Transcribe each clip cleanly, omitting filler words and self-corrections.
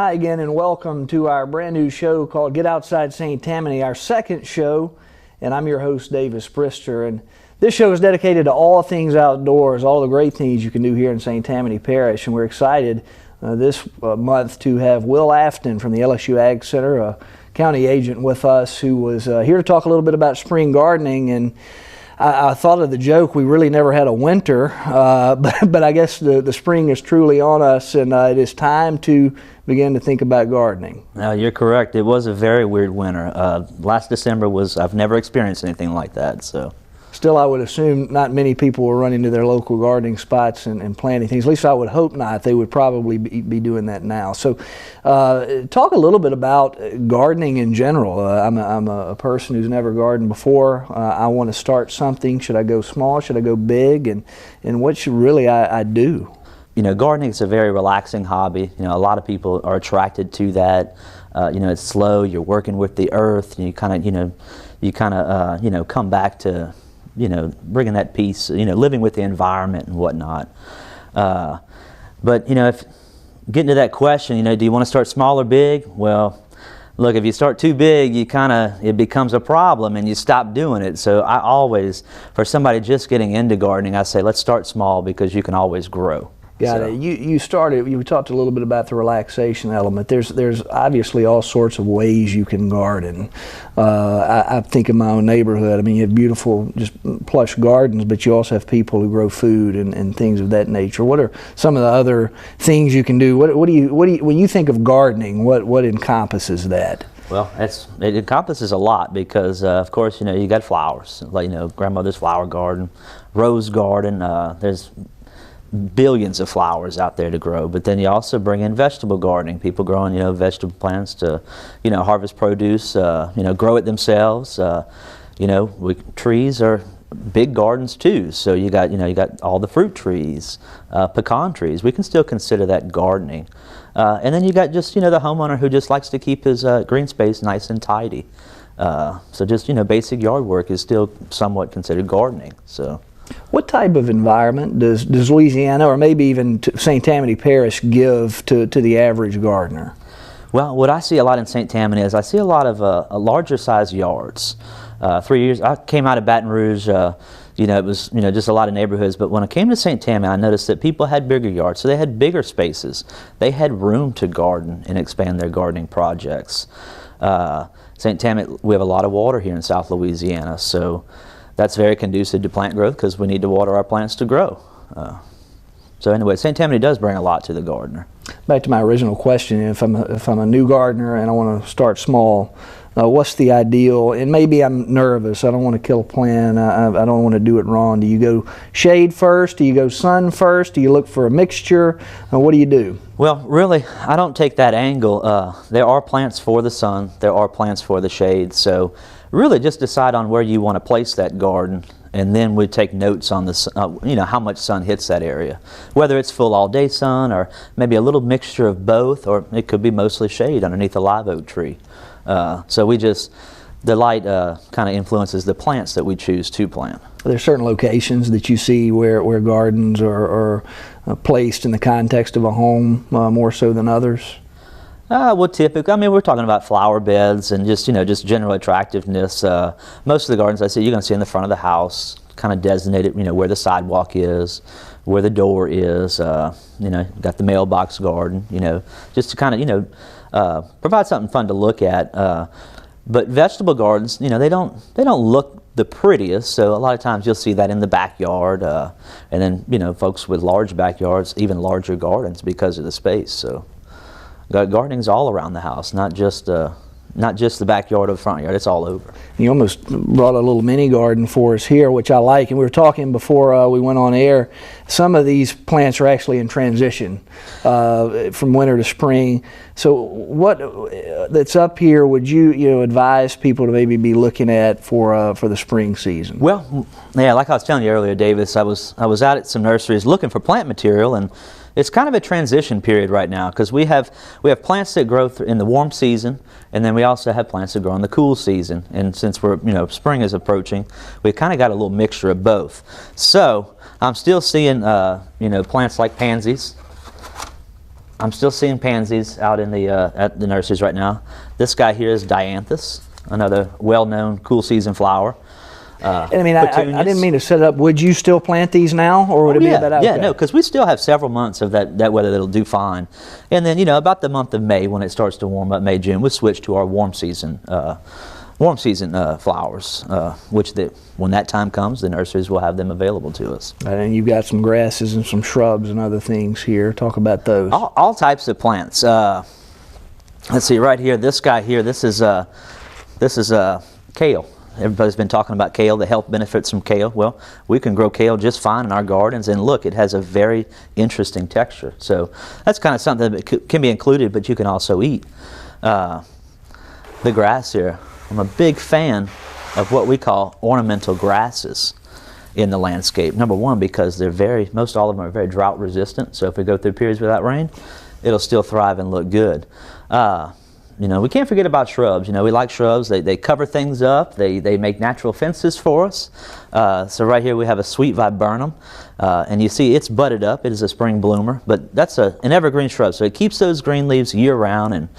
Hi again, and welcome to our brand new show called Get Outside St. Tammany, our second show, and I'm your host, Davis Brister. And this show is dedicated to all things outdoors, all the great things you can do here in St. Tammany Parish, and we're excited this month to have Will Afton from the LSU Ag Center, a county agent with us, who was here to talk a little bit about spring gardening. And I thought of the joke, we really never had a winter, but I guess the spring is truly on us, and it is time to begin to think about gardening. No, you're correct. It was a very weird winter. Last December I've never experienced anything like that. So. Still, I would assume not many people were running to their local gardening spots and planting things. At least I would hope not. They would probably be doing that now. So talk a little bit about gardening in general. I'm a person who's never gardened before. I want to start something. Should I go small? Should I go big? And what should really I do? You know, gardening is a very relaxing hobby. You know, a lot of people are attracted to that. You know, it's slow. You're working with the earth. You kind of come back to, you know, bringing that peace, you know, living with the environment and whatnot. But, you know, if getting to that question, you know, do you want to start small or big? Well, look, if you start too big, it becomes a problem and you stop doing it. So I always, for somebody just getting into gardening, I say, let's start small because you can always grow. Got it. You talked a little bit about the relaxation element. There's obviously all sorts of ways you can garden. I think of my own neighborhood. I mean, you have beautiful, just plush gardens, but you also have people who grow food and things of that nature. What are some of the other things you can do? What do you when you think of gardening? What encompasses that? Well, it encompasses a lot because, of course, you know, you got flowers, like, you know, grandmother's flower garden, rose garden. There's billions of flowers out there to grow, but then you also bring in vegetable gardening. People growing, you know, vegetable plants to, you know, harvest produce, you know, grow it themselves. You know, trees are big gardens too. So you got all the fruit trees, pecan trees. We can still consider that gardening. And then you got just, you know, the homeowner who just likes to keep his green space nice and tidy. So just, you know, basic yard work is still somewhat considered gardening. So. What type of environment does Louisiana, or maybe even St. Tammany Parish, give to the average gardener? Well, what I see a lot in St. Tammany is I see a lot of larger size yards. 3 years, I came out of Baton Rouge, you know, it was, you know, just a lot of neighborhoods, but when I came to St. Tammany, I noticed that people had bigger yards, so they had bigger spaces. They had room to garden and expand their gardening projects. St. Tammany, we have a lot of water here in South Louisiana, so that's very conducive to plant growth because we need to water our plants to grow. So anyway, St. Tammany does bring a lot to the gardener. Back to my original question, if I'm a new gardener and I want to start small, what's the ideal? And maybe I'm nervous. I don't want to kill a plant. I don't want to do it wrong. Do you go shade first? Do you go sun first? Do you look for a mixture? What do you do? Well, really, I don't take that angle. There are plants for the sun. There are plants for the shade. So really just decide on where you want to place that garden, and then we take notes on the, you know, how much sun hits that area. Whether it's full all-day sun or maybe a little mixture of both, or it could be mostly shade underneath a live oak tree. So the light kind of influences the plants that we choose to plant. Are there certain locations that you see where gardens are placed in the context of a home more so than others? Well, typically, I mean, we're talking about flower beds and just, you know, just general attractiveness. Most of the gardens I see, you're going to see in the front of the house, kind of designated, you know, where the sidewalk is, where the door is. You know, got the mailbox garden, you know, just to kind of, you know, provide something fun to look at. But vegetable gardens, you know, they don't look the prettiest, so a lot of times you'll see that in the backyard, and then, you know, folks with large backyards, even larger gardens because of the space. So gardening's all around the house, not just the backyard or the front yard. It's all over. You almost brought a little mini garden for us here, which I like. And we were talking before we went on air. Some of these plants are actually in transition from winter to spring. So what that's up here would you advise people to maybe be looking at for the spring season? Well, yeah, like I was telling you earlier, Davis, I was out at some nurseries looking for plant material, and it's kind of a transition period right now because we have plants that grow in the warm season, and then we also have plants that grow in the cool season. And since spring is approaching, we kind of got a little mixture of both. So I'm still seeing plants like pansies, I'm still seeing pansies out in the at the nurseries right now. This guy here is dianthus, another well-known cool season flower. And I mean, I didn't mean to set it up. Would you still plant these now, or would it be about out? Yeah, no, because we still have several months of that weather that'll do fine. And then, about the month of May, when it starts to warm up, May, June, we'll switch to our warm season flowers, which when that time comes, the nurseries will have them available to us. And you've got some grasses and some shrubs and other things here. Talk about those. All types of plants. Let's see, right here, this guy here, this is kale. Everybody's been talking about kale, the health benefits from kale. Well, we can grow kale just fine in our gardens, and look, it has a very interesting texture. So that's kind of something that can be included, but you can also eat. The grass here, I'm a big fan of what we call ornamental grasses in the landscape. Number one, because most all of them are very drought resistant, so if we go through periods without rain, it'll still thrive and look good. We can't forget about shrubs. We like shrubs. They cover things up. They make natural fences for us. So right here we have a sweet viburnum, and you see it's budded up. It is a spring bloomer, but that's an evergreen shrub, so it keeps those green leaves year round. And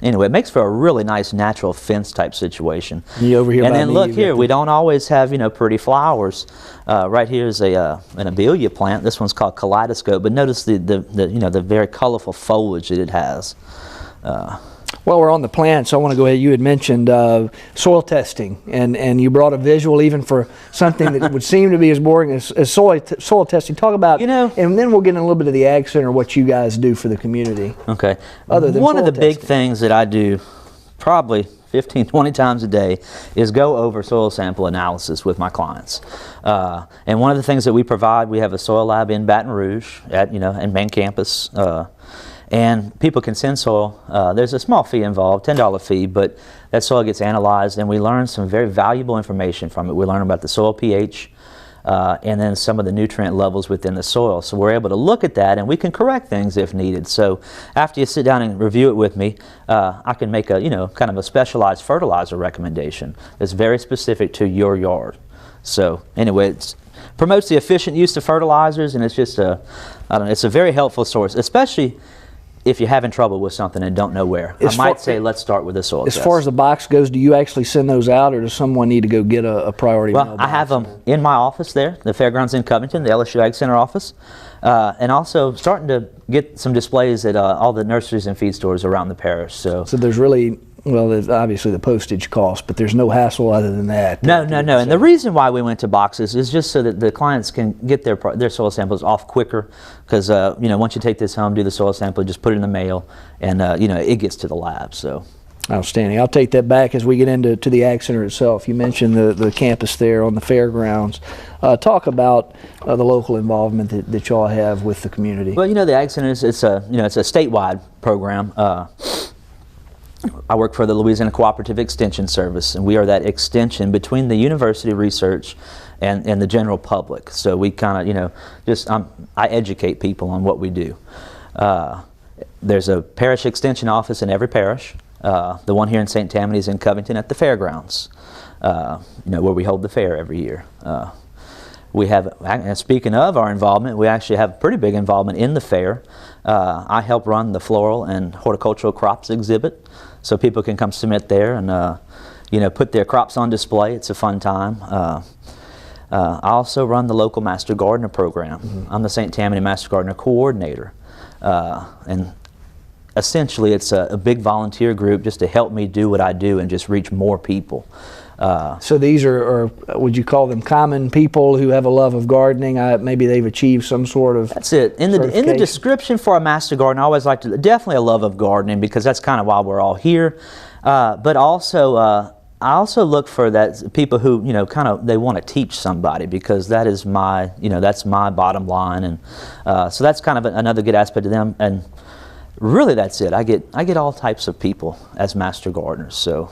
anyway, it makes for a really nice natural fence type situation. Over here, and then look here, we don't always have pretty flowers. Right here is an abelia plant. This one's called kaleidoscope, but notice the very colorful foliage that it has. Well, we're on the plants, so I want to go ahead. You had mentioned soil testing, and you brought a visual even for something that would seem to be as boring as soil testing. Talk about, and then we'll get in a little bit of the Ag Center, what you guys do for the community. Okay. Other than one of the testing. big things that I do probably 15, 20 times a day is go over soil sample analysis with my clients. And one of the things that we provide, we have a soil lab in Baton Rouge in main campus. And people can send soil. There's a small fee involved, $10 fee, but that soil gets analyzed, and we learn some very valuable information from it. We learn about the soil pH, and then some of the nutrient levels within the soil. So we're able to look at that, and we can correct things if needed. So after you sit down and review it with me, I can make a kind of a specialized fertilizer recommendation that's very specific to your yard. So anyway, it promotes the efficient use of fertilizers, and it's just it's a very helpful source, especially if you're having trouble with something and don't know where. I might say let's start with a soil test. As far as the box goes, do you actually send those out, or does someone need to go get a priority mail box? I have them in my office there, the Fairgrounds in Covington, the LSU Ag Center office, and also starting to get some displays at all the nurseries and feed stores around the parish. So there's really, there's obviously the postage cost, but there's no hassle other than that. No. And the reason why we went to boxes is just so that the clients can get their soil samples off quicker, because once you take this home, do the soil sample, just put it in the mail, and it gets to the lab. So outstanding. I'll take that back as we get into the Ag Center itself. You mentioned the campus there on the fairgrounds. Talk about the local involvement that y'all have with the community. Well, the Ag Center it's a statewide program. I work for the Louisiana Cooperative Extension Service, and we are that extension between the university research and the general public. So we kind of, I educate people on what we do. There's a parish extension office in every parish. The one here in St. Tammany is in Covington at the fairgrounds, where we hold the fair every year. We have, and speaking of our involvement, we actually have pretty big involvement in the fair. I help run the floral and horticultural crops exhibit, so people can come submit there and put their crops on display. It's a fun time. I also run the local Master Gardener program. Mm-hmm. I'm the St. Tammany Master Gardener coordinator, and essentially it's a big volunteer group just to help me do what I do and just reach more people. So these are, would you call them common people who have a love of gardening? Maybe they've achieved some sort of That's it. In the description for a Master Gardener, I always like to, definitely a love of gardening, because that's kind of why we're all here. But also, I also look for that people who, they want to teach somebody, because that is my, that's my bottom line. And so that's kind of another good aspect of them. And really that's it. I get all types of people as Master Gardeners. So.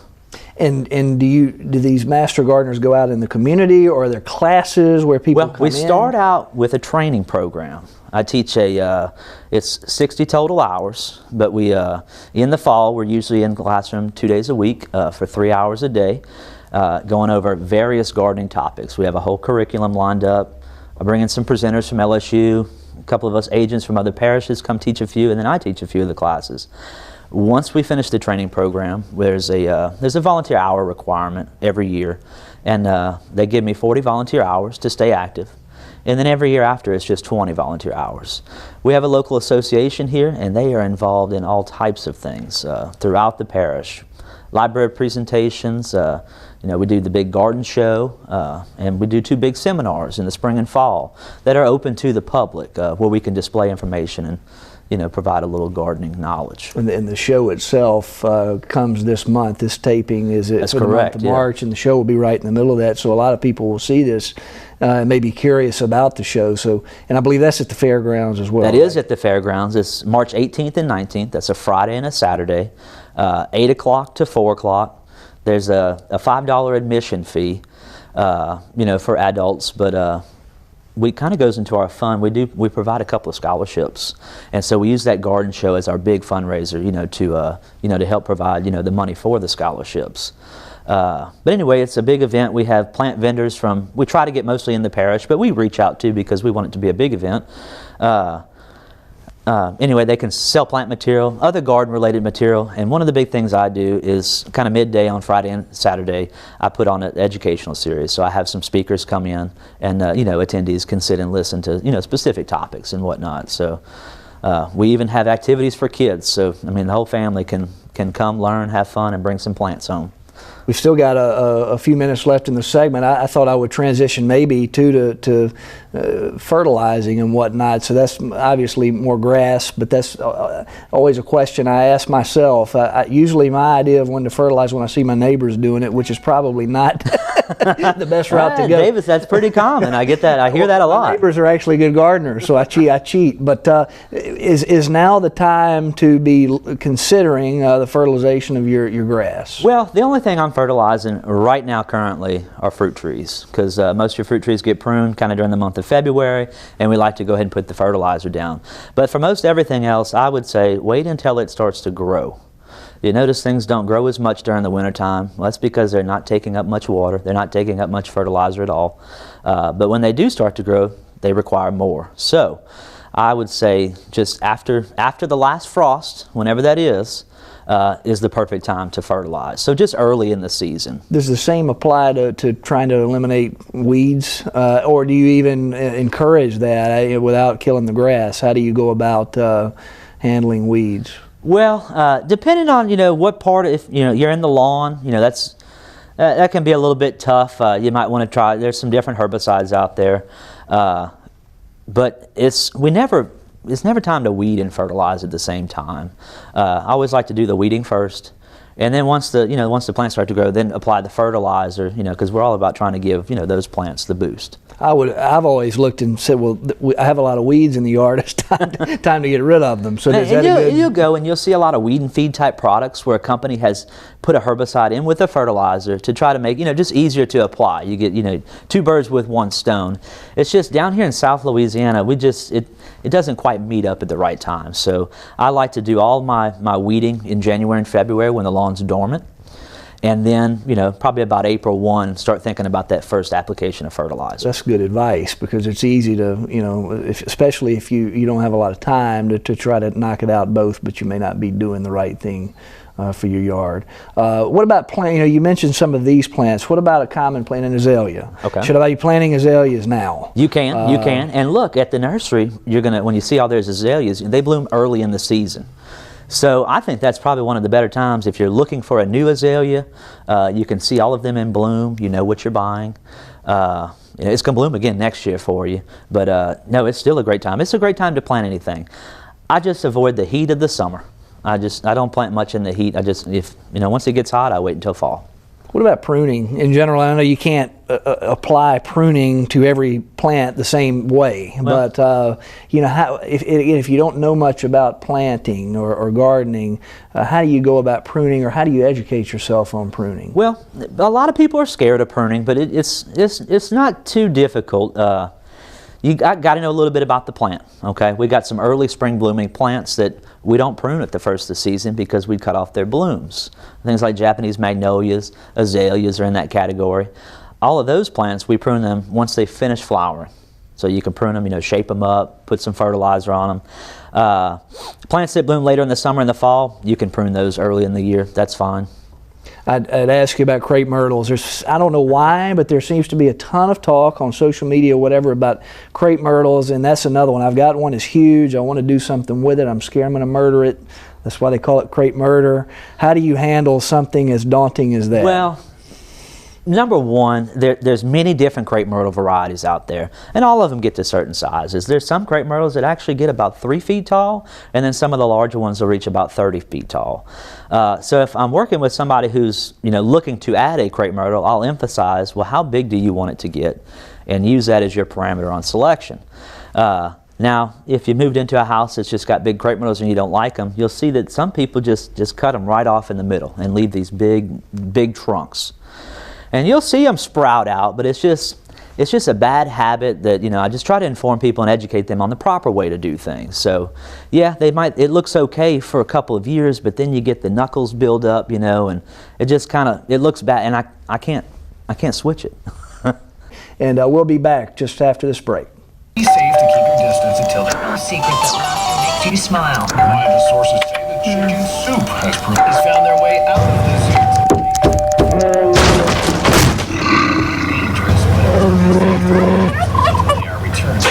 And do these Master Gardeners go out in the community, or are there classes where people come in? We start out with a training program. I teach it's 60 total hours, but we in the fall we're usually in the classroom 2 days a week for 3 hours a day, going over various gardening topics. We have a whole curriculum lined up. I bring in some presenters from LSU, a couple of us agents from other parishes come teach a few, and then I teach a few of the classes. Once we finish the training program, there's a volunteer hour requirement every year, and they give me 40 volunteer hours to stay active. And then every year after, it's just 20 volunteer hours. We have a local association here, and they are involved in all types of things throughout the parish. Library presentations, we do the big garden show, and we do 2 big seminars in the spring and fall that are open to the public, where we can display information and provide a little gardening knowledge. And the show itself comes this month. This taping is That's for the correct, month of March, and the show will be right in the middle of that. So a lot of people will see this and may be curious about the show. So, and I believe that's at the fairgrounds as well. That is at the fairgrounds. It's March 18th and 19th. That's a Friday and a Saturday, 8 o'clock to 4 o'clock. There's a $5 admission fee, for adults, but we kind of goes into our fund. We provide a couple of scholarships, and so we use that garden show as our big fundraiser, to help provide the money for the scholarships. But anyway, it's a big event. We have plant vendors we try to get mostly in the parish, but we reach out too because we want it to be a big event. Anyway, they can sell plant material, other garden-related material, and one of the big things I do is kind of midday on Friday and Saturday, I put on an educational series. So I have some speakers come in, and attendees can sit and listen to specific topics and whatnot. So we even have activities for kids. So the whole family can come, learn, have fun, and bring some plants home. We've still got a few minutes left in the segment. I thought I would transition maybe to fertilizing and whatnot. So that's obviously more grass, but that's always a question I ask myself. Usually my idea of when to fertilize when I see my neighbors doing it, which is probably not the best route to go. Davis, that's pretty common. I get that. I hear that a lot. My neighbors are actually good gardeners, so I cheat. But is now the time to be considering the fertilization of your grass? Well, the only thing I'm fertilizing right now currently are fruit trees, because most of your fruit trees get pruned kind of during the month of February, and we like to go ahead and put the fertilizer down. But for most everything else, I would say wait until it starts to grow. You notice things don't grow as much during the wintertime. Well, that's because they're not taking up much water. They're not taking up much fertilizer at all. But when they do start to grow, they require more. So I would say just after the last frost, whenever that is the perfect time to fertilize. So just early in the season. Does the same apply to trying to eliminate weeds, or do you even encourage that without killing the grass? How do you go about handling weeds? Well, depending on what part, if you're in the lawn, that can be a little bit tough. You might want to try. There's some different herbicides out there, but it's never time to weed and fertilize at the same time. I always like to do the weeding first, and then once the plants start to grow, then apply the fertilizer. Because we're all about trying to give those plants the boost. I've always looked and said, well, I have a lot of weeds in the yard. It's time to get rid of them. So you'll go and you'll see a lot of weed and feed type products where a company has put a herbicide in with a fertilizer to try to make just easier to apply. You get 2 birds with 1 stone. It's just down here in South Louisiana, it doesn't quite meet up at the right time. So I like to do all my weeding in January and February when the lawn's dormant. And then, probably about April 1, start thinking about that first application of fertilizer. That's good advice, because it's easy to, especially if you don't have a lot of time to try to knock it out both, but you may not be doing the right thing for your yard. What about plant? You mentioned some of these plants. What about a common plant, an azalea? Okay. Should I be planting azaleas now? You can. And look, at the nursery, when you see all those azaleas, they bloom early in the season. So I think that's probably one of the better times. If you're looking for a new azalea, you can see all of them in bloom. You know what you're buying. It's going to bloom again next year for you. But no, it's still a great time. It's a great time to plant anything. I just avoid the heat of the summer. I don't plant much in the heat. Once it gets hot, I wait until fall. What about pruning in general? I know you can't apply pruning to every plant the same way, well, but if you don't know much about planting or gardening, how do you go about pruning, or how do you educate yourself on pruning? Well, a lot of people are scared of pruning, but it's not too difficult. You got to know a little bit about the plant, okay? We got some early spring blooming plants that we don't prune at the first of the season because we cut off their blooms. Things like Japanese magnolias, azaleas are in that category. All of those plants, we prune them once they finish flowering. So you can prune them, shape them up, put some fertilizer on them. Plants that bloom later in the summer and the fall, you can prune those early in the year. That's fine. I'd ask you about crepe myrtles. I don't know why, but there seems to be a ton of talk on social media or whatever about crepe myrtles, and that's another one. I've got one that's huge. I want to do something with it. I'm scared I'm going to murder it. That's why they call it crepe murder. How do you handle something as daunting as that? Well, number one, there's many different crepe myrtle varieties out there, and all of them get to certain sizes. There's some crepe myrtles that actually get about 3 feet tall, and then some of the larger ones will reach about 30 feet tall. So if I'm working with somebody who's looking to add a crepe myrtle, I'll emphasize, well, how big do you want it to get, and use that as your parameter on selection. Now, if you moved into a house that's just got big crepe myrtles and you don't like them, you'll see that some people just cut them right off in the middle and leave these big trunks. And you'll see them sprout out, but it's just a bad habit that, I just try to inform people and educate them on the proper way to do things. So, yeah, it looks okay for a couple of years, but then you get the knuckles build up, and it just it looks bad, and I can't switch it. And we'll be back just after this break. Be safe to keep your distance until there's no secret that makes you smile. Reliable sources say that chicken soup has proven Has found their way out of this dangerous, but they are returning.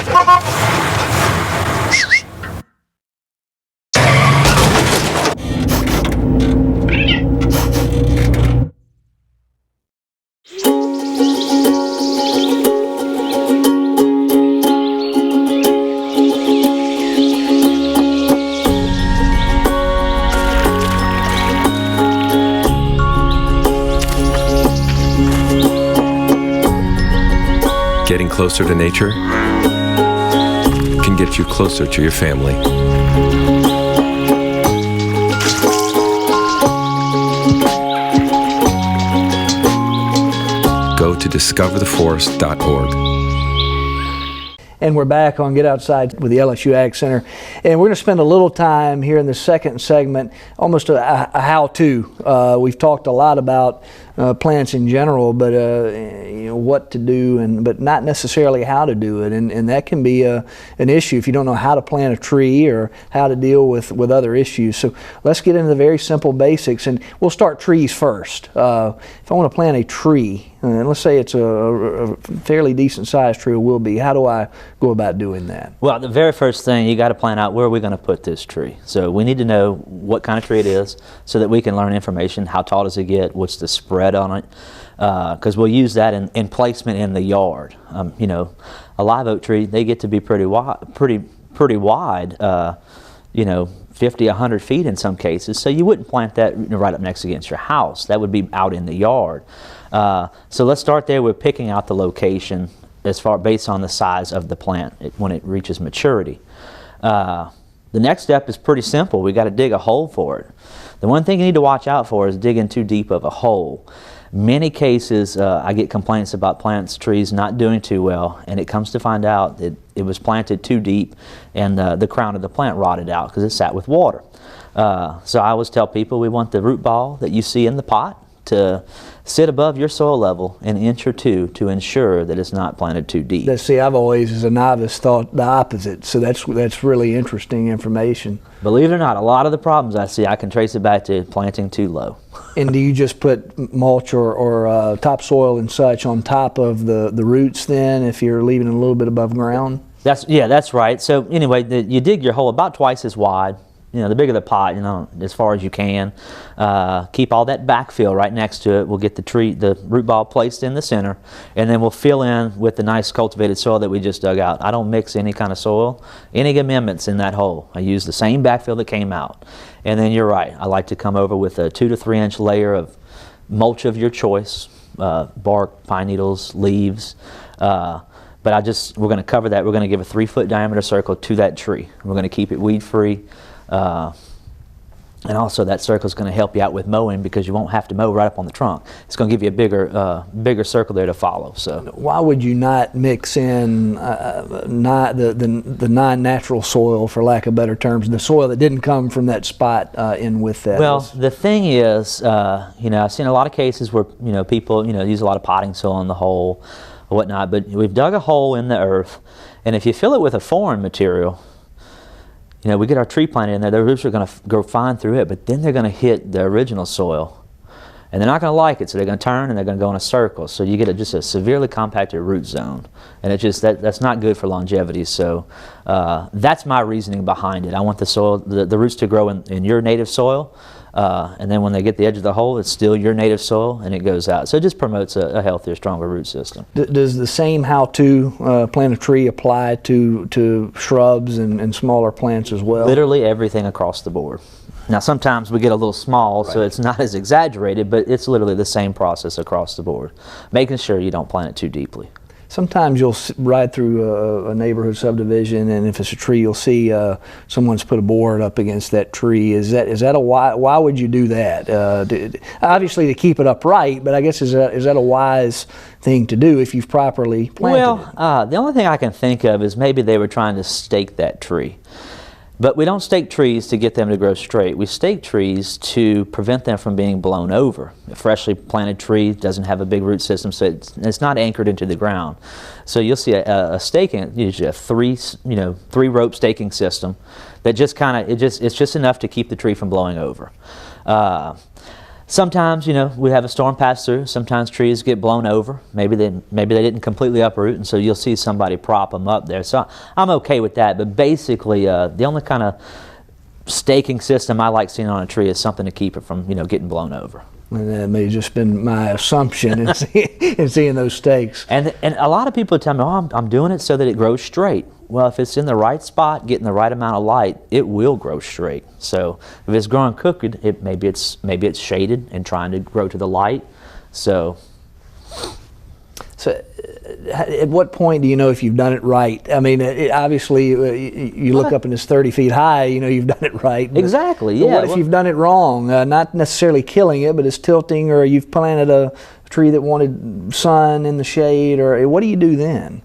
Getting closer to nature can get you closer to your family. Go to discovertheforest.org. And we're back on Get Outside with the LSU Ag Center. And we're going to spend a little time here in the second segment, almost a how-to. We've talked a lot about plants in general, but what to do, but not necessarily how to do it. And that can be an issue if you don't know how to plant a tree or how to deal with other issues. So let's get into the very simple basics, and we'll start trees first. If I want to plant a tree, and let's say it's a fairly decent sized tree, it will be, how do I go about doing that? Well, the very first thing, you got to plan out where are we going to put this tree. So we need to know what kind of tree it is so that we can learn information. How tall does it get? What's the spread on it? Because we'll use that in placement in the yard. A live oak tree, they get to be pretty wide, 50, 100 feet in some cases. So you wouldn't plant that right up next against your house. That would be out in the yard. So let's start there with picking out the location based on the size of the plant when it reaches maturity. The next step is pretty simple. We got to dig a hole for it. The one thing you need to watch out for is digging too deep of a hole. Many cases I get complaints about trees not doing too well, and it comes to find out that it was planted too deep and the crown of the plant rotted out because it sat with water. So I always tell people we want the root ball that you see in the pot to sit above your soil level an inch or two to ensure that it's not planted too deep. See, I've always, as a novice, thought the opposite. So that's really interesting information. Believe it or not, a lot of the problems I see, I can trace it back to planting too low. And do you just put mulch or topsoil and such on top of the roots then, if you're leaving it a little bit above ground? That's right. So anyway, you dig your hole about twice as wide. The bigger the pot, as far as you can. Keep all that backfill right next to it. We'll get the root ball placed in the center, and then we'll fill in with the nice cultivated soil that we just dug out. I don't mix any kind of soil, any amendments in that hole. I use the same backfill that came out. And then you're right, I like to come over with a 2 to 3 inch layer of mulch of your choice, bark, pine needles, leaves. But we're going to cover that. We're going to give a 3-foot diameter circle to that tree. We're going to keep it weed free. And also that circle is going to help you out with mowing because you won't have to mow right up on the trunk. It's going to give you a bigger circle there to follow. So why would you not mix in the non-natural soil, for lack of better terms, the soil that didn't come from that spot in with that? Well, the thing is, I've seen a lot of cases where people use a lot of potting soil in the hole or whatnot, but we've dug a hole in the earth. And if you fill it with a foreign material, we get our tree planted in there, the roots are going to grow fine through it, but then they're going to hit the original soil. And they're not going to like it, so they're going to turn and they're going to go in a circle. So you get just a severely compacted root zone. And that's not good for longevity. So that's my reasoning behind it. I want the soil, the roots to grow in your native soil. And then when they get the edge of the hole, it's still your native soil, and it goes out. So it just promotes a healthier, stronger root system. Does the same how to plant a tree apply to shrubs and smaller plants as well? Literally everything across the board. Now sometimes we get a little small, so it's not as exaggerated, but it's literally the same process across the board. Making sure you don't plant it too deeply. Sometimes you'll ride through a neighborhood subdivision, and if it's a tree, you'll see someone's put a board up against that tree. Is that a why would you do that? Obviously to keep it upright, but I guess is that a wise thing to do if you've properly planted it? Well, the only thing I can think of is maybe they were trying to stake that tree. But we don't stake trees to get them to grow straight. We stake trees to prevent them from being blown over. A freshly planted tree doesn't have a big root system, so it's not anchored into the ground. So you'll see a staking, usually a three rope staking system that just it's just enough to keep the tree from blowing over. Sometimes, we have a storm pass through. Sometimes trees get blown over. Maybe they didn't completely uproot, and so you'll see somebody prop them up there. So I'm okay with that. But basically, the only kind of staking system I like seeing on a tree is something to keep it from, getting blown over. And that may have just been my assumption in seeing those stakes. And a lot of people tell me, "Oh, I'm doing it so that it grows straight." Well, if it's in the right spot, getting the right amount of light, it will grow straight. So if it's growing crooked, maybe it's shaded and trying to grow to the light. So at what point do you know if you've done it right? I mean, obviously, you look up and it's 30 feet high, you've done it right. Exactly, yeah. What if you've done it wrong? Not necessarily killing it, but it's tilting, or you've planted a tree that wanted sun in the shade, or what do you do then?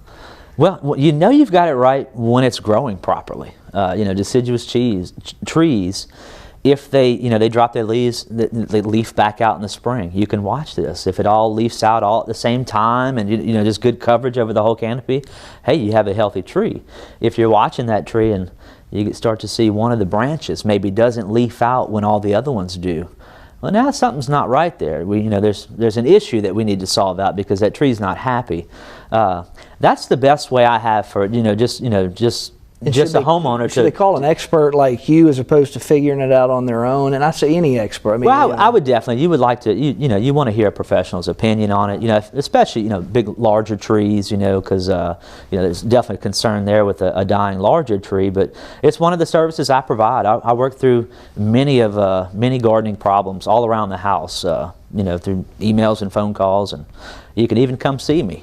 Well, you've got it right when it's growing properly. Deciduous trees, if they drop their leaves, they leaf back out in the spring. You can watch this. If it all leaves out all at the same time, and just good coverage over the whole canopy, hey, you have a healthy tree. If you're watching that tree and you start to see one of the branches maybe doesn't leaf out when all the other ones do, well, now something's not right there. There's an issue that we need to solve out because that tree's not happy. That's the best way I have for just a homeowner. Should they call an expert like you as opposed to figuring it out on their own? And I say any expert. I mean, I would definitely. You would like to. You want to hear a professional's opinion on it. Especially big, larger trees. Because there's definitely concern there with a dying larger tree. But it's one of the services I provide. I work through many gardening problems all around the house. Through emails and phone calls, and you can even come see me.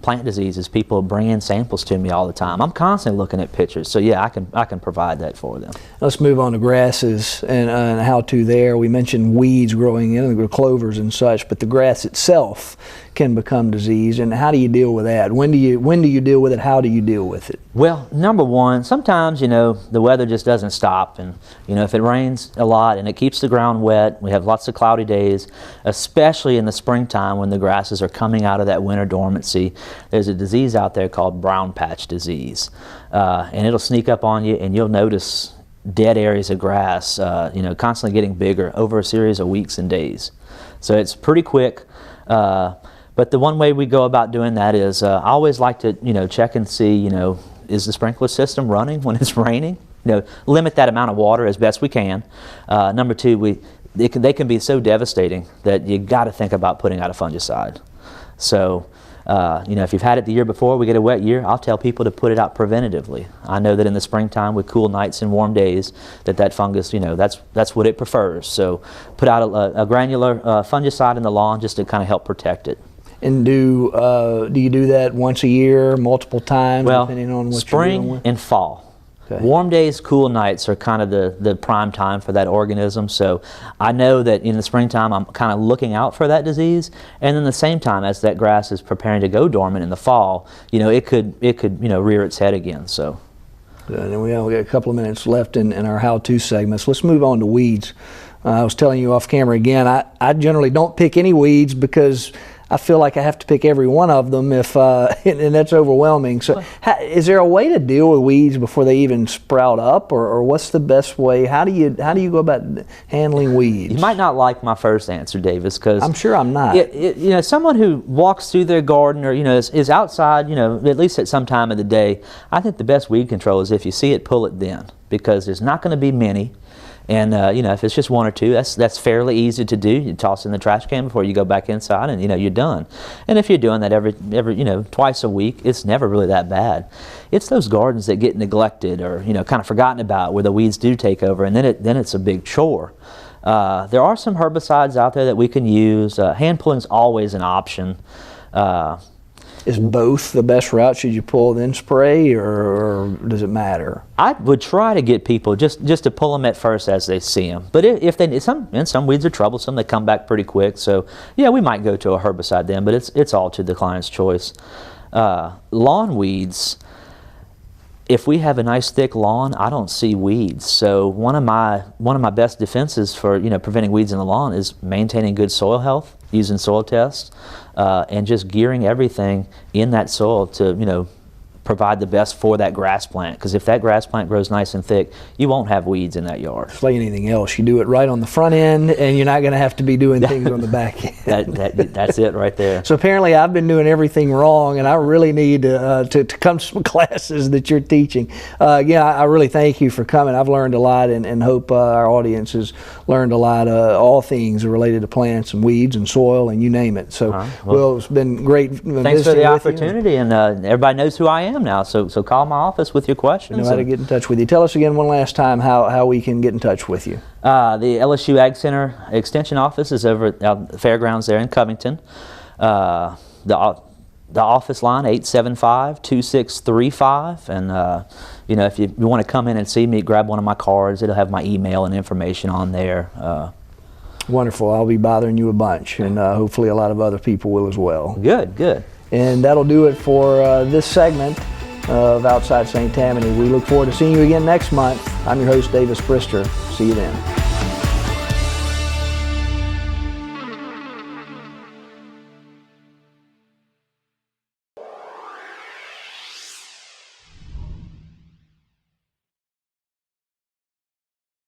Plant diseases, people bring in samples to me all the time. I'm constantly looking at pictures, so yeah, I can provide that for them. Let's move on to grasses and how to there. We mentioned weeds growing in, clovers and such, but the grass itself can become diseased. And how do you deal with that? When do you deal with it? How do you deal with it? Well, number one, sometimes the weather just doesn't stop, and if it rains a lot and it keeps the ground wet, we have lots of cloudy days, especially in the springtime when the grasses are coming out of that winter dormancy. There's a disease out there called brown patch disease, and it'll sneak up on you, and you'll notice dead areas of grass, constantly getting bigger over a series of weeks and days. So it's pretty quick. But the one way we go about doing that is I always like to check and see is the sprinkler system running when it's raining? Limit that amount of water as best we can. Number two, they can be so devastating that you got to think about putting out a fungicide. So if you've had it the year before, we get a wet year, I'll tell people to put it out preventatively. I know that in the springtime with cool nights and warm days that fungus, that's what it prefers. So put out a granular fungicide in the lawn just to kind of help protect it. And do you do that once a year, multiple times, depending on what you're dealing with? Spring and fall. Okay. Warm days, cool nights are kind of the prime time for that organism. So I know that in the springtime I'm kind of looking out for that disease, and then the same time as that grass is preparing to go dormant in the fall, it could rear its head again. So. And we got a couple of minutes left in our how-to segments. Let's move on to weeds. I was telling you off camera again, I generally don't pick any weeds because I feel like I have to pick every one of them if, and that's overwhelming. So, is there a way to deal with weeds before they even sprout up, or what's the best way? How do you go about handling weeds? You might not like my first answer, Davis, because I'm sure I'm not. You know, someone who walks through their garden or is outside, at least at some time of the day, I think the best weed control is if you see it, pull it then, because there's not going to be many. And if it's just one or two, that's fairly easy to do. You toss it in the trash can before you go back inside, and you're done. And if you're doing that every twice a week, it's never really that bad. It's those gardens that get neglected or kind of forgotten about, where the weeds do take over, and then it's a big chore. There are some herbicides out there that we can use. Hand pulling is always an option. Is both the best route? Should you pull then spray, or does it matter? I would try to get people just to pull them at first as they see them. But if some weeds are troublesome, they come back pretty quick. So yeah, we might go to a herbicide then, but it's all to the client's choice. Lawn weeds. If we have a nice thick lawn, I don't see weeds. So one of my best defenses for preventing weeds in the lawn is maintaining good soil health, using soil tests, and just gearing everything in that soil to provide the best for that grass plant. Because if that grass plant grows nice and thick, you won't have weeds in that yard. It's like anything else. You do it right on the front end, and you're not going to have to be doing things on the back end. That's it right there. So apparently I've been doing everything wrong, and I really need to come to some classes that you're teaching. Again, I really thank you for coming. I've learned a lot, and hope our audience has learned a lot, all things related to plants and weeds and soil and you name it. So, well, it's been great. Thanks for the opportunity, and everybody knows who I am now, so call my office with your questions. You know how to get in touch with you. Tell us again one last time how we can get in touch with you. The LSU Ag Center Extension office is over at the fairgrounds there in Covington. The office line 875-2635, and if you want to come in and see me, grab one of my cards. It'll have my email and information on there. Wonderful. I'll be bothering you a bunch, and hopefully a lot of other people will as well. Good. And that'll do it for this segment of Outside St. Tammany. We look forward to seeing you again next month. I'm your host, Davis Brister. See you then.